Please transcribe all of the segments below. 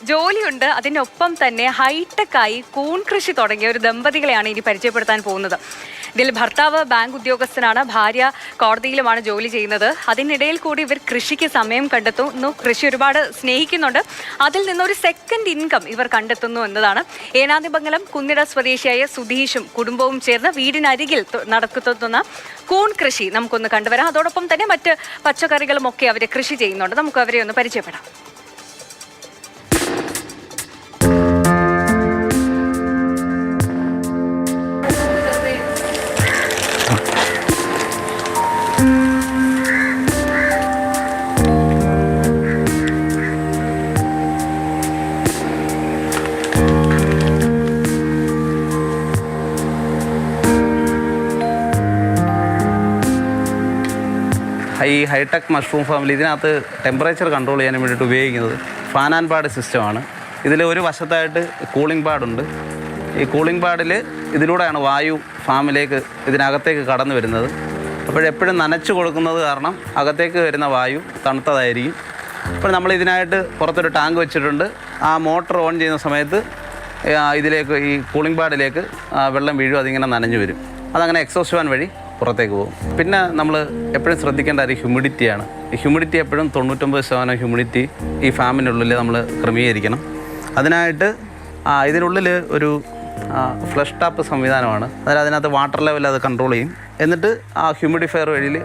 ജോലിയുണ്ട്, അതിനൊപ്പം തന്നെ ഹൈടെക്കായി കൂൺ കൃഷി തുടങ്ങിയ ഒരു ദമ്പതികളെയാണ് ഇനി പരിചയപ്പെടുത്താൻ പോകുന്നത്. ഇതിൽ ഭർത്താവ് ബാങ്ക് ഉദ്യോഗസ്ഥനാണ്, ഭാര്യ കോടതിയിലുമാണ് ജോലി ചെയ്യുന്നത്. അതിനിടയിൽ കൂടി ഇവർ കൃഷിക്ക് സമയം കണ്ടെത്തുന്നു, കൃഷി ഒരുപാട് സ്നേഹിക്കുന്നുണ്ട്. അതിൽ നിന്നൊരു സെക്കൻഡ് ഇൻകം ഇവർ കണ്ടെത്തുന്നു എന്നതാണ്. ഏനാതിമംഗലം കുന്നിട സ്വദേശിയായ സുധീഷും കുടുംബവും ചേർന്ന് വീടിനരികിൽ നടത്തുന്ന കൂൺ കൃഷി നമുക്കൊന്ന് കണ്ടുവരാം. അതോടൊപ്പം തന്നെ മറ്റ് പച്ചക്കറികളും ഒക്കെ അവർ കൃഷി ചെയ്യുന്നുണ്ട്. നമുക്ക് അവരെ ഒന്ന് പരിചയപ്പെടാം. ഈ ഹൈടെക് മഷ്റൂം ഫാമിൽ ഇതിനകത്ത് ടെമ്പറേച്ചർ കൺട്രോൾ ചെയ്യാൻ വേണ്ടിയിട്ട് ഉപയോഗിക്കുന്നത് ഫാൻ ആൻഡ് പാഡ് സിസ്റ്റമാണ്. ഇതിൽ ഒരു വശത്തായിട്ട് കൂളിംഗ് പാഡുണ്ട്. ഈ കൂളിംഗ് പാഡിൽ ഇതിലൂടെയാണ് വായു ഫാമിലേക്ക് ഇതിനകത്തേക്ക് കടന്നു വരുന്നത്. അപ്പോഴെപ്പോഴും നനച്ചു കൊടുക്കുന്നത് കാരണം അകത്തേക്ക് വരുന്ന വായു തണുത്തതായിരിക്കും. അപ്പോൾ നമ്മൾ ഇതിനായിട്ട് പുറത്തൊരു ടാങ്ക് വെച്ചിട്ടുണ്ട്. ആ മോട്ടർ ഓൺ ചെയ്യുന്ന സമയത്ത് ഇതിലേക്ക് ഈ കൂളിംഗ് പാഡിലേക്ക് വെള്ളം വീഴും, അതിങ്ങനെ നനഞ്ഞു വരും. അതങ്ങനെ എക്സോസ്റ്റ് ഫാൻ വഴി പുറത്തേക്ക് പോകും. പിന്നെ നമ്മൾ എപ്പോഴും ശ്രദ്ധിക്കേണ്ട ഒരു ഹ്യൂമിഡിറ്റിയാണ്. ഈ ഹ്യൂമിഡിറ്റി എപ്പോഴും 99% ഹ്യൂമിഡിറ്റി ഈ ഫാമിനുള്ളിൽ നമ്മൾ ക്രമീകരിക്കണം. അതിനായിട്ട് ഇതിനുള്ളിൽ ഒരു ഫ്ലഷ് ടാപ്പ് സംവിധാനമാണ്. അതിനകത്ത് വാട്ടർ ലെവൽ അത് കൺട്രോൾ ചെയ്യും. എന്നിട്ട് ആ ഹ്യൂമിഡിഫയർ വഴിയിൽ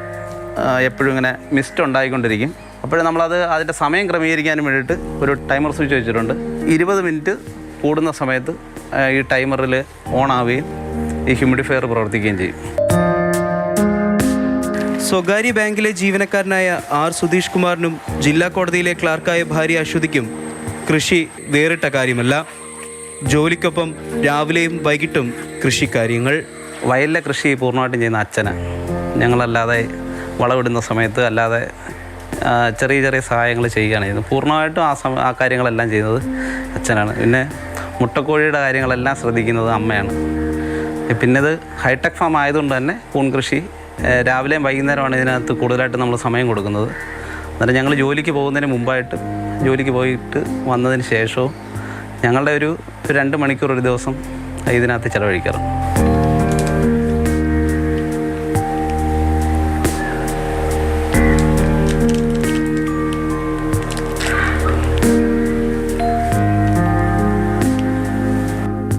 എപ്പോഴും ഇങ്ങനെ മിസ്റ്റ് ഉണ്ടായിക്കൊണ്ടിരിക്കും. അപ്പോൾ നമ്മളത് അതിൻ്റെ സമയം ക്രമീകരിക്കാനും വേണ്ടിയിട്ട് ഒരു ടൈമർ സ്വിച്ച് വെച്ചിട്ടുണ്ട്. 20 മിനിറ്റ് കൂടുന്ന സമയത്ത് ഈ ടൈമറിൽ ഓൺ ആവുകയും ഈ ഹ്യൂമിഡിഫയർ പ്രവർത്തിക്കുകയും ചെയ്യും. സ്വകാര്യ ബാങ്കിലെ ജീവനക്കാരനായ ആർ സുധീഷ് കുമാറിനും ജില്ലാ കോടതിയിലെ ക്ലാർക്കായ ഭാര്യ അശ്വതിക്കും കൃഷി വേറിട്ട കാര്യമല്ല. ജോലിക്കൊപ്പം രാവിലെയും വൈകിട്ടും കൃഷിക്കാര്യങ്ങൾ. വയലിലെ കൃഷി പൂർണ്ണമായിട്ടും ചെയ്യുന്ന അച്ഛനാണ്. ഞങ്ങളല്ലാതെ വളമിടുന്ന സമയത്ത് അല്ലാതെ ചെറിയ ചെറിയ സഹായങ്ങൾ ചെയ്യുകയാണ് ചെയ്യുന്നത്. പൂർണ്ണമായിട്ടും ആ കാര്യങ്ങളെല്ലാം ചെയ്യുന്നത് അച്ഛനാണ്. പിന്നെ മുട്ടക്കോഴിയുടെ കാര്യങ്ങളെല്ലാം ശ്രദ്ധിക്കുന്നത് അമ്മയാണ്. പിന്നെ ഇത് ഹൈടെക് ഫാം ആയതുകൊണ്ട് തന്നെ കൂൺ കൃഷി രാവിലെയും വൈകുന്നേരമാണ് ഇതിനകത്ത് കൂടുതലായിട്ട് നമ്മൾ സമയം കൊടുക്കുന്നത്. അന്നേരം ഞങ്ങൾ ജോലിക്ക് പോകുന്നതിന് മുമ്പായിട്ട്, ജോലിക്ക് പോയിട്ട് വന്നതിന് ശേഷവും ഞങ്ങളുടെ ഒരു 2 മണിക്കൂർ ഒരു ദിവസം ഇതിനകത്ത് ചിലവഴിക്കാറുണ്ട്.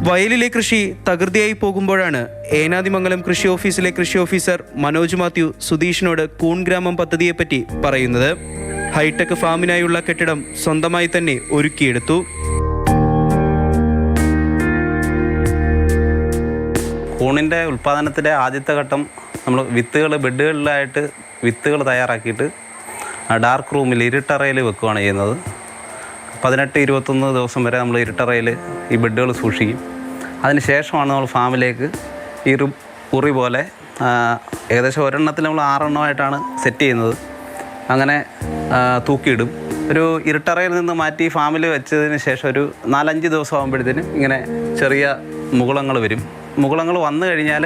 വയലിലെ കൃഷി തകൃതിയായി പോകുമ്പോഴാണ് ഏനാതിമംഗലം കൃഷി ഓഫീസിലെ കൃഷി ഓഫീസർ മനോജ് മാത്യു സുധീഷിനോട് കൂൺ ഗ്രാമം പദ്ധതിയെപ്പറ്റി പറയുന്നത്. ഹൈടെക് ഫാമിനായുള്ള കെട്ടിടം സ്വന്തമായി തന്നെ ഒരുക്കിയെടുത്തു. കൂണിൻ്റെ ഉൽപ്പാദനത്തിൻ്റെ ആദ്യത്തെ ഘട്ടം നമ്മൾ ബെഡുകളിലായിട്ട് വിത്തുകൾ തയ്യാറാക്കിയിട്ട് ഡാർക്ക് റൂമിൽ ഇരുട്ടറയിൽ വെക്കുകയാണ് ചെയ്യുന്നത്. 18-21 ദിവസം വരെ നമ്മൾ ഇരുട്ടറയിൽ ഈ ബെഡുകൾ സൂക്ഷിക്കും. അതിന് ശേഷമാണ് നമ്മൾ ഫാമിലേക്ക് ഈ കുറി പോലെ ഏകദേശം ഒരെണ്ണത്തിൽ നമ്മൾ 6 എണ്ണമായിട്ടാണ് സെറ്റ് ചെയ്യുന്നത്. അങ്ങനെ തൂക്കിയിടും. ഒരു ഇരുട്ടറയിൽ നിന്ന് മാറ്റി ഫാമിൽ വെച്ചതിന് ശേഷം ഒരു 4-5 ദിവസം ആകുമ്പോഴത്തേനും ഇങ്ങനെ ചെറിയ മുകുളങ്ങൾ വരും. മുകുളങ്ങൾ വന്നു കഴിഞ്ഞാൽ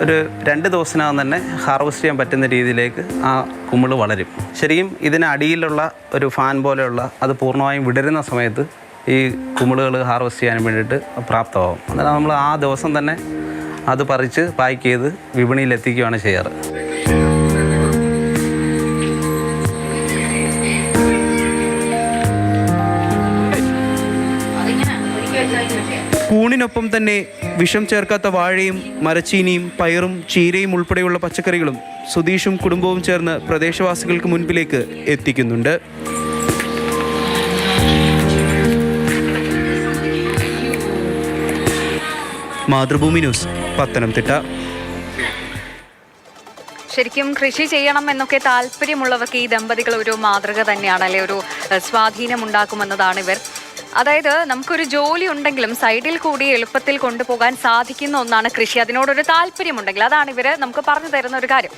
ഒരു 2 ദിവസത്തിനകം തന്നെ ഹാർവെസ്റ്റ് ചെയ്യാൻ പറ്റുന്ന രീതിയിലേക്ക് ആ കുമിള് വളരും. ശരിക്കും ഇതിന് അടിയിലുള്ള ഒരു ഫാൻ പോലെയുള്ള അത് പൂർണ്ണമായും വിടരുന്ന സമയത്ത് ഈ കുമിളുകൾ ഹാർവെസ്റ്റ് ചെയ്യാൻ വേണ്ടിയിട്ട് പ്രാപ്തമാകും. അന്നേരം നമ്മൾ ആ ദിവസം തന്നെ അത് പറിച്ച് പാക്ക് ചെയ്ത് വിപണിയിൽ എത്തിക്കുകയാണ് ചെയ്യാറ്. കൂണിനൊപ്പം തന്നെ വിഷം ചേർക്കാത്ത വാഴയും മരച്ചീനിയും പയറും ചീരയും ഉൾപ്പെടെയുള്ള പച്ചക്കറികളും സുധീഷും കുടുംബവും ചേർന്ന് പ്രദേശവാസികൾക്ക് മുൻപിലേക്ക് എത്തിക്കുന്നുണ്ട്. മാതൃഭൂമി ന്യൂസ്, പത്തനംതിട്ട. ശരിക്കും കൃഷി ചെയ്യണം എന്നൊക്കെ താല്പര്യമുള്ളവർക്ക് ഈ ദമ്പതികൾ ഒരു മാതൃക തന്നെയാണ്, അല്ലെ? ഒരു സ്വാധീനം ഉണ്ടാക്കുമെന്നതാണ് ഇവർ. അതായത് നമുക്കൊരു ജോലി ഉണ്ടെങ്കിലും സൈഡിൽ കൂടി എളുപ്പത്തിൽ കൊണ്ടുപോകാൻ സാധിക്കുന്ന ഒന്നാണ് കൃഷി. അതിനോടൊരു താല്പര്യമുണ്ടെങ്കിൽ അതാണ് ഇവർ നമുക്ക് പറഞ്ഞു തരുന്ന ഒരു കാര്യം.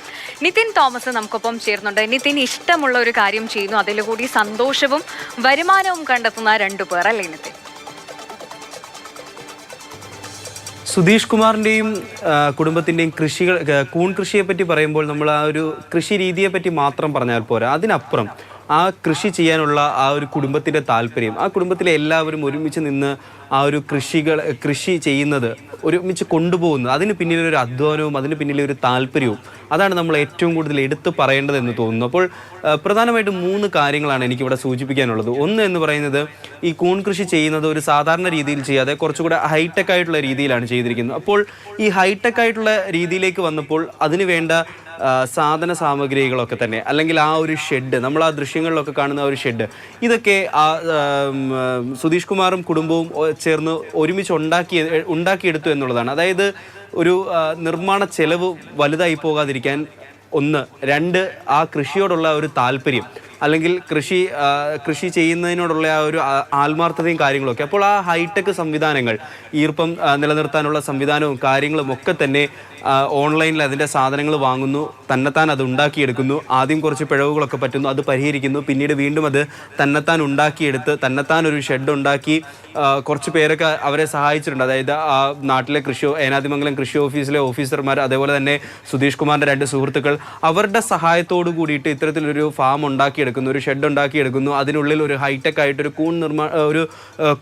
നിതിൻ തോമസ് നമുക്കൊപ്പം ചേർന്നുണ്ട്. നിതിൻ ഇഷ്ടമുള്ള ഒരു കാര്യം ചെയ്യുന്നു, അതിലുകൂടി സന്തോഷവും വരുമാനവും കണ്ടെത്തുന്ന 2 പേർ, അല്ലേ നിതിൻ? സുധീഷ് കുമാറിൻ്റെയും കുടുംബത്തിൻ്റെയും കൂൺ കൃഷിയെ പറ്റി പറയുമ്പോൾ നമ്മൾ ആ ഒരു കൃഷി രീതിയെ പറ്റി മാത്രം പറഞ്ഞാൽ പോരാ. അതിനപ്പുറം ആ കൃഷി ചെയ്യാനുള്ള ആ ഒരു കുടുംബത്തിൻ്റെ താല്പര്യം, ആ കുടുംബത്തിലെ എല്ലാവരും ഒരുമിച്ച് നിന്ന് ആ ഒരു കൃഷി ചെയ്യുന്നത് ഒരുമിച്ച് കൊണ്ടുപോകുന്നത്, അതിന് പിന്നിലൊരു അധ്വാനവും അതിന് പിന്നിലൊരു താല്പര്യവും, അതാണ് നമ്മൾ ഏറ്റവും കൂടുതൽ എടുത്തു പറയേണ്ടതെന്ന് തോന്നുന്നു. അപ്പോൾ പ്രധാനമായിട്ടും 3 കാര്യങ്ങളാണ് എനിക്കിവിടെ സൂചിപ്പിക്കാനുള്ളത്. ഒന്ന് എന്ന് പറയുന്നത്, ഈ കൂൺ കൃഷി ചെയ്യുന്നത് ഒരു സാധാരണ രീതിയിൽ ചെയ്യാതെ കുറച്ചുകൂടെ ഹൈടെക് ആയിട്ടുള്ള രീതിയിലാണ് ചെയ്തിരിക്കുന്നത്. അപ്പോൾ ഈ ഹൈടെക് ആയിട്ടുള്ള രീതിയിലേക്ക് വന്നപ്പോൾ അതിന് വേണ്ട സാധന സാമഗ്രികളൊക്കെ തന്നെ, അല്ലെങ്കിൽ ആ ഒരു ഷെഡ്, നമ്മൾ ആ ദൃശ്യങ്ങളിലൊക്കെ കാണുന്ന ആ ഒരു ഷെഡ്, ഇതൊക്കെ സുധീഷ് കുമാറും കുടുംബവും ചേർന്ന് ഒരുമിച്ച് ഉണ്ടാക്കിയെടുത്തു എന്നുള്ളതാണ്. അതായത് ഒരു നിർമ്മാണ ചെലവ് വലുതായി പോകാതിരിക്കാൻ 1, 2 ആ കൃഷിയോടുള്ള ഒരു താല്പര്യം, അല്ലെങ്കിൽ കൃഷി ചെയ്യുന്നതിനോടുള്ള ആ ഒരു ആത്മാർത്ഥതയും കാര്യങ്ങളൊക്കെ. അപ്പോൾ ആ ഹൈടെക് സംവിധാനങ്ങൾ, ഈർപ്പം നിലനിർത്താനുള്ള സംവിധാനവും കാര്യങ്ങളും ഒക്കെ തന്നെ ഓൺലൈനിൽ അതിൻ്റെ സാധനങ്ങൾ വാങ്ങുന്നു, തന്നെത്താൻ അത് ഉണ്ടാക്കിയെടുക്കുന്നു. ആദ്യം കുറച്ച് പിഴവുകളൊക്കെ പറ്റുന്നു, അത് പരിഹരിക്കുന്നു. പിന്നീട് വീണ്ടും അത് തന്നെത്താൻ ഉണ്ടാക്കിയെടുത്ത് തന്നെത്താൻ ഒരു ഷെഡ് ഉണ്ടാക്കി കുറച്ച് പേരൊക്കെ അവരെ സഹായിച്ചിട്ടുണ്ട്. അതായത് ആ നാട്ടിലെ ഏനാദിമംഗലം കൃഷി ഓഫീസിലെ ഓഫീസർമാർ, അതേപോലെ തന്നെ സുധീഷ് കുമാറിൻ്റെ 2 സുഹൃത്തുക്കൾ, അവരുടെ സഹായത്തോടു കൂടിയിട്ട് ഇത്തരത്തിലൊരു ഫാം ഉണ്ടാക്കിയെടുക്കുന്നു, ഒരു ഷെഡ് ഉണ്ടാക്കിയെടുക്കുന്നു. അതിനുള്ളിൽ ഒരു ഹൈടെക് ആയിട്ടൊരു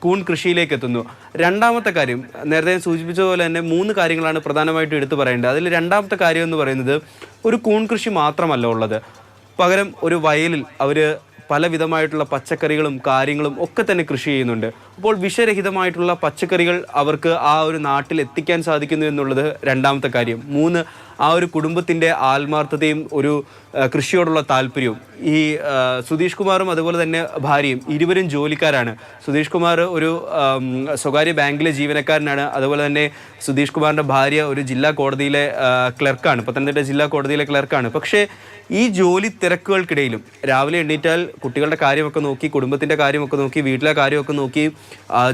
കൂൺ കൃഷിയിലേക്ക് എത്തുന്നു. രണ്ടാമത്തെ കാര്യം, നേരത്തെ സൂചിപ്പിച്ച പോലെ തന്നെ 3 കാര്യങ്ങളാണ് പ്രധാനമായിട്ടും എടുത്തു പറയേണ്ടത്. അതിൽ രണ്ടാമത്തെ കാര്യം എന്ന് പറയുന്നത്, ഒരു കൂൺ കൃഷി മാത്രമല്ല ഉള്ളത്, പകരം ഒരു വയലിൽ അവർ പലവിധമായിട്ടുള്ള പച്ചക്കറികളും കാര്യങ്ങളും ഒക്കെ തന്നെ കൃഷി ചെയ്യുന്നുണ്ട്. അപ്പോൾ വിഷരഹിതമായിട്ടുള്ള പച്ചക്കറികൾ അവർക്ക് ആ ഒരു നാട്ടിൽ എത്തിക്കാൻ സാധിക്കുന്നു എന്നുള്ളത് രണ്ടാമത്തെ കാര്യം. 3, ആ ഒരു കുടുംബത്തിൻ്റെ ആത്മാർത്ഥതയും ഒരു കൃഷിയോടുള്ള താല്പര്യവും. ഈ സുധീഷ് കുമാറും അതുപോലെ തന്നെ ഭാര്യയും ഇരുവരും ജോലിക്കാരാണ്. സുധീഷ് കുമാർ ഒരു സ്വകാര്യ ബാങ്കിലെ ജീവനക്കാരനാണ്. അതുപോലെ തന്നെ സുധീഷ് കുമാറിൻ്റെ ഭാര്യ ഒരു ജില്ലാ കോടതിയിലെ ക്ലർക്കാണ്, പത്തനംതിട്ട ജില്ലാ കോടതിയിലെ ക്ലർക്കാണ്. പക്ഷേ ഈ ജോലി തിരക്കുകൾക്കിടയിലും രാവിലെ എണ്ണീറ്റാൽ കുട്ടികളുടെ കാര്യമൊക്കെ നോക്കി, കുടുംബത്തിൻ്റെ കാര്യമൊക്കെ നോക്കി, വീട്ടിലെ കാര്യമൊക്കെ നോക്കി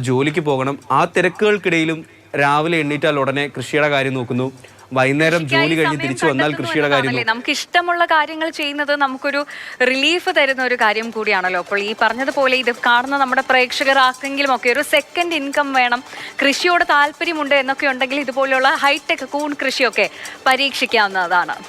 ജോലിക്ക് പോകണം. ആ തിരക്കുകൾക്കിടയിലും രാവിലെ എണ്ണീറ്റാൽ ഉടനെ കൃഷിയുടെ കാര്യം നോക്കുന്നു, വൈകുന്നേരം ജോലി കഴിഞ്ഞ് തിരിച്ചു വന്നാൽ കൃഷിയുടെ കാര്യം. നമുക്ക് ഇഷ്ടമുള്ള കാര്യങ്ങൾ ചെയ്യുന്നത് നമുക്കൊരു റിലീഫ് തരുന്ന ഒരു കാര്യം കൂടിയാണല്ലോ. അപ്പോൾ ഈ പറഞ്ഞതുപോലെ ഇത് കാണുന്ന നമ്മുടെ പ്രേക്ഷകർ ആർക്കെങ്കിലും ഒക്കെ ഒരു സെക്കൻഡ് ഇൻകം വേണം, കൃഷിയോട് താല്പര്യമുണ്ട് എന്നൊക്കെ ഉണ്ടെങ്കിൽ ഇതുപോലെയുള്ള ഹൈടെക് കൂൺ കൃഷിയൊക്കെ പരീക്ഷിക്കാവുന്നതാണ്.